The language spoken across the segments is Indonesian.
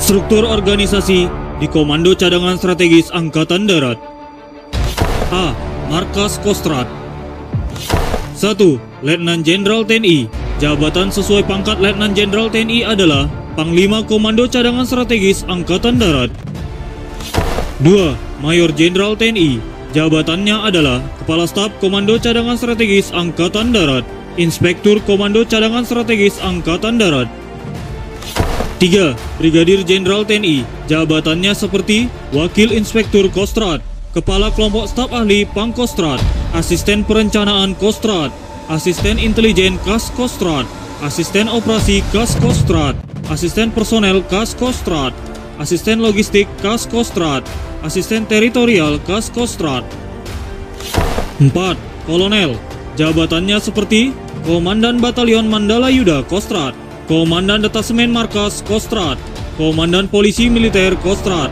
Struktur organisasi di Komando Cadangan Strategis Angkatan Darat. A. Markas Kostrad. 1. Letnan Jenderal TNI. Jabatan sesuai pangkat Letnan Jenderal TNI adalah Panglima Komando Cadangan Strategis Angkatan Darat. 2. Mayor Jenderal TNI. Jabatannya adalah Kepala Staf Komando Cadangan Strategis Angkatan Darat, Inspektur Komando Cadangan Strategis Angkatan Darat. 3. Brigadir Jenderal TNI. Jabatannya seperti Wakil Inspektur Kostrad, Kepala Kelompok Staf Ahli Pangkostrad, Asisten Perencanaan Kostrad, Asisten Intelijen Kas Kostrad, Asisten Operasi Kas Kostrad, Asisten Personel Kas Kostrad, Asisten Logistik Kas Kostrad, Asisten Teritorial Kas Kostrad. 4. Kolonel. Jabatannya seperti Komandan Batalion Mandala Yuda Kostrad, Komandan Detasemen Markas Kostrad, Komandan Polisi Militer Kostrad,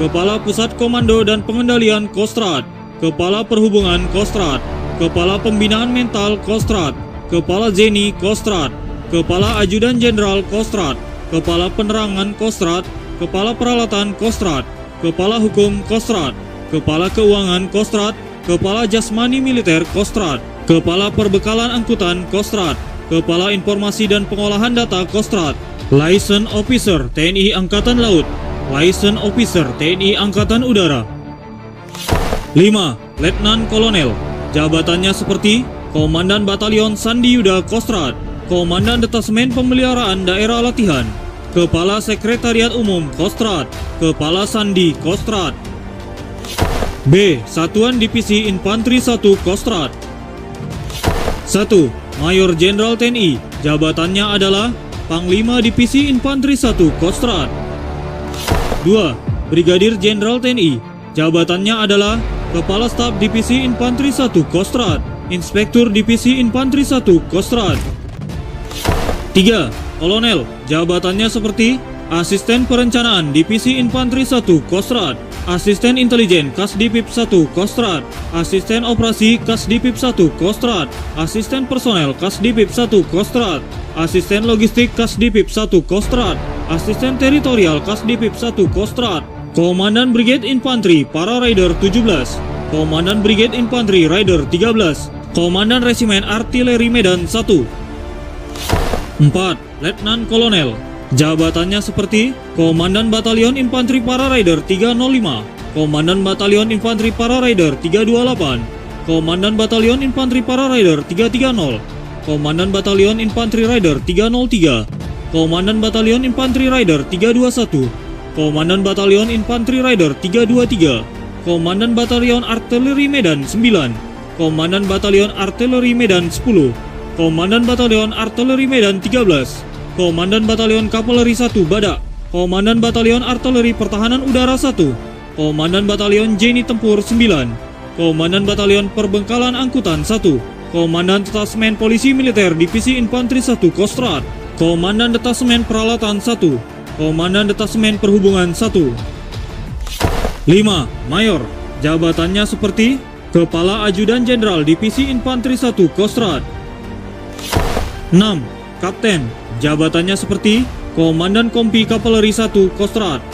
Kepala Pusat Komando dan Pengendalian Kostrad, Kepala Perhubungan Kostrad, Kepala Pembinaan Mental Kostrad, Kepala Zeni Kostrad, Kepala Ajudan Jenderal Kostrad, Kepala Penerangan Kostrad, Kepala Peralatan Kostrad, Kepala Hukum Kostrad, Kepala Keuangan Kostrad, Kepala Jasmani Militer Kostrad, Kepala Perbekalan Angkutan Kostrad, Kepala Informasi dan Pengolahan Data Kostrad, Liaison Officer TNI Angkatan Laut, Liaison Officer TNI Angkatan Udara. 5. Letnan Kolonel. Jabatannya seperti Komandan Batalion Sandi Yuda Kostrad, Komandan Detasemen Pemeliharaan Daerah Latihan, Kepala Sekretariat Umum Kostrad, Kepala Sandi Kostrad. B. Satuan Divisi Infanteri 1 Kostrad. 1. Mayor Jenderal TNI. Jabatannya adalah Panglima Divisi Infanteri 1 Kostrad. 2. Brigadir Jenderal TNI. Jabatannya adalah Kepala Staf Divisi Infanteri 1 Kostrad, Inspektur Divisi Infanteri 1 Kostrad. 3. Kolonel. Jabatannya seperti Asisten Perencanaan Divisi Infanteri 1 Kostrad, Asisten Intelijen Kasdipip 1 Kostrad, Asisten Operasi Kasdipip 1 Kostrad, Asisten Personel Kasdipip 1 Kostrad, Asisten Logistik Kasdipip 1 Kostrad, Asisten Teritorial Kasdipip 1 Kostrad, Komandan Brigade Infanteri Para Rider 17, Komandan Brigade Infanteri Rider 13, Komandan Resimen Artileri Medan 1. 4. Letnan Kolonel. Jabatannya seperti Komandan Batalion Infanteri Para Rider 305, Komandan Batalion Infanteri Para Rider 328, Komandan Batalion Infanteri Para Rider 330, Komandan Batalion Infanteri Rider 303, Komandan Batalion Infanteri Rider 321, Komandan Batalion Infanteri Rider 323, Komandan Batalion Artileri Medan 9, Komandan Batalion Artileri Medan 10, Komandan Batalion Artileri Medan 13, Komandan Batalion Kavaleri 1 Badak, Komandan Batalion Artileri Pertahanan Udara 1, Komandan Batalion Jeni Tempur 9, Komandan Batalion Perbekalan Angkutan 1, Komandan Detasemen Polisi Militer Divisi Infanteri 1 Kostrad, Komandan Detasemen Peralatan 1, Komandan Detasemen Perhubungan 1. 5. Mayor. Jabatannya seperti Kepala Ajudan Jenderal Divisi Infanteri 1 Kostrad. 6. Kapten. Jabatannya seperti Komandan Kompi Kavaleri 1 Kostrad.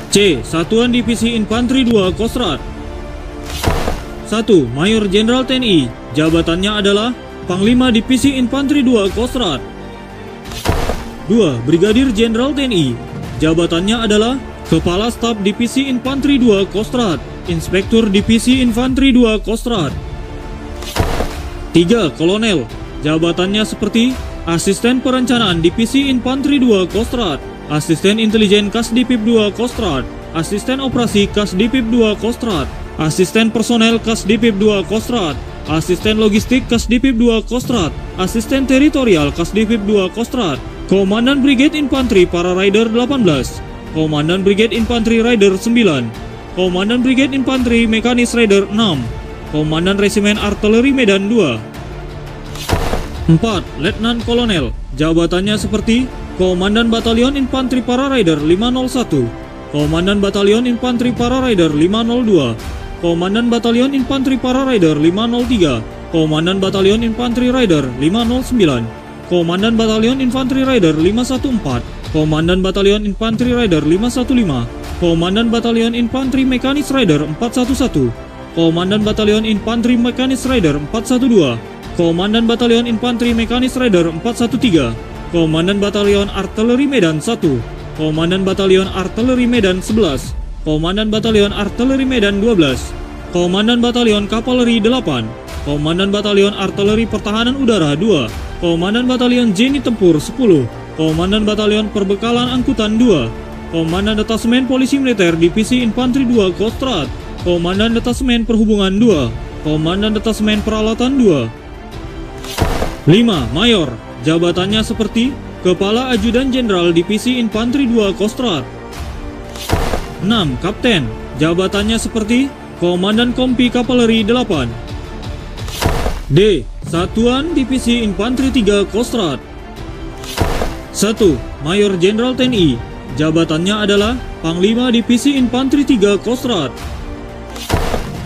C. Satuan Divisi Infanteri 2 Kostrad. 1. Mayor Jenderal TNI. Jabatannya adalah Panglima Divisi Infanteri 2 Kostrad. 2. Brigadir Jenderal TNI. Jabatannya adalah Kepala Staf Divisi Infanteri 2 Kostrad, Inspektur Divisi Infanteri 2 Kostrad. 3. Kolonel. Jabatannya seperti Asisten Perencanaan Divisi Infanteri 2 Kostrad, Asisten Intelijen Kasdipip 2 Kostrad, Asisten Operasi Kasdipip 2 Kostrad, Asisten Personel Kasdipip 2 Kostrad, Asisten Logistik Kasdipip 2 Kostrad, Asisten Teritorial Kasdipip 2 Kostrad, Komandan Brigade Infanteri Para Rider 18, Komandan Brigade Infanteri Rider 9, Komandan Brigade Infanteri Mekanis Rider 6, Komandan Resimen Artileri Medan 2. 4. Letnan Kolonel. Jabatannya seperti Komandan Batalion Infanteri Para Rider 501, Komandan Batalion Infanteri Para Rider 502, Komandan Batalion Infanteri Para Rider 503, Komandan Batalion Infanteri Rider 509, Komandan Batalion Infanteri Rider 514, Komandan Batalion Infanteri Rider 515, Komandan Batalion Infanteri Mekanis Rider 411, Komandan Batalion Infanteri Mekanis Rider 412, Komandan Batalion Infanteri Mekanis Rider 413, Komandan Batalion Artileri Medan 1, Komandan Batalion Artileri Medan 11, Komandan Batalion Artileri Medan 12, Komandan Batalion Kavaleri 8, Komandan Batalion Artileri Pertahanan Udara 2, Komandan Batalion Jenny Tempur 10, Komandan Batalion Perbekalan Angkutan 2, Komandan Detasemen Polisi Militer Divisi Infanteri 2 Kostrad, Komandan Detasemen Perhubungan 2, Komandan Detasemen Peralatan 2. 5. Mayor, jabatannya seperti Kepala Ajudan Jenderal Divisi Infanteri 2 Kostrad. 6. Kapten, jabatannya seperti Komandan Kompi Kavaleri 8. D. Satuan Divisi Infanteri 3 Kostrad. 1. Mayor Jenderal TNI, jabatannya adalah Panglima Divisi Infanteri 3 Kostrad.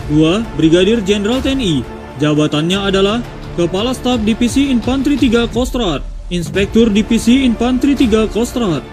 2. Brigadir Jenderal TNI, jabatannya adalah Kepala Staf Divisi Infanteri 3 Kostrad, Inspektur Divisi Infanteri 3 Kostrad.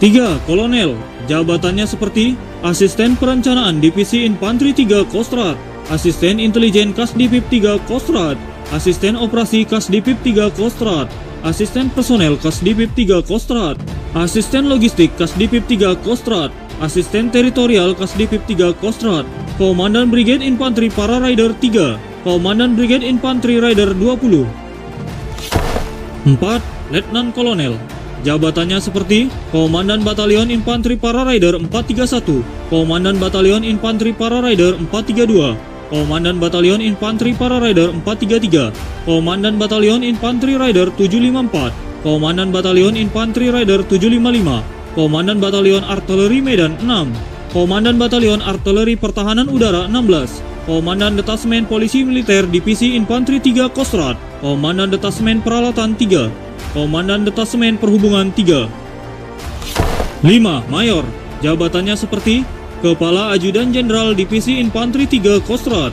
3. Kolonel, jabatannya seperti Asisten Perencanaan Divisi Infanteri 3 Kostrad, Asisten Intelijen Kasdivip 3 Kostrad, Asisten Operasi Kasdivip 3 Kostrad, Asisten Personel Kasdivip 3 Kostrad, Asisten Logistik Kasdivip 3 Kostrad, Asisten Teritorial Kasdivip 3 Kostrad, Komandan Brigade Infanteri Para Rider 3, Komandan Brigade Infanteri Rider 20. 4. Letnan Kolonel, jabatannya seperti Komandan Batalion Infanteri Para Rider 431, Komandan Batalion Infanteri Para Rider 432, Komandan Batalion Infanteri Para Rider 433, Komandan Batalion Infanteri Rider 754, Komandan Batalion Infanteri Rider 755, Komandan Batalion Artileri Medan 6, Komandan Batalion Artileri Pertahanan Udara 16, Komandan Detasemen Polisi Militer Divisi Infanteri 3 Kostrad, Komandan Detasemen Peralatan 3, Komandan Detasemen Perhubungan 3. 5. Mayor, jabatannya seperti Kepala Ajudan Jenderal Divisi Infanteri 3 Kostrad.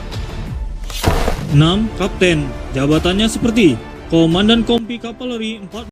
6. Kapten, jabatannya seperti Komandan Kompi Kavaleri 4.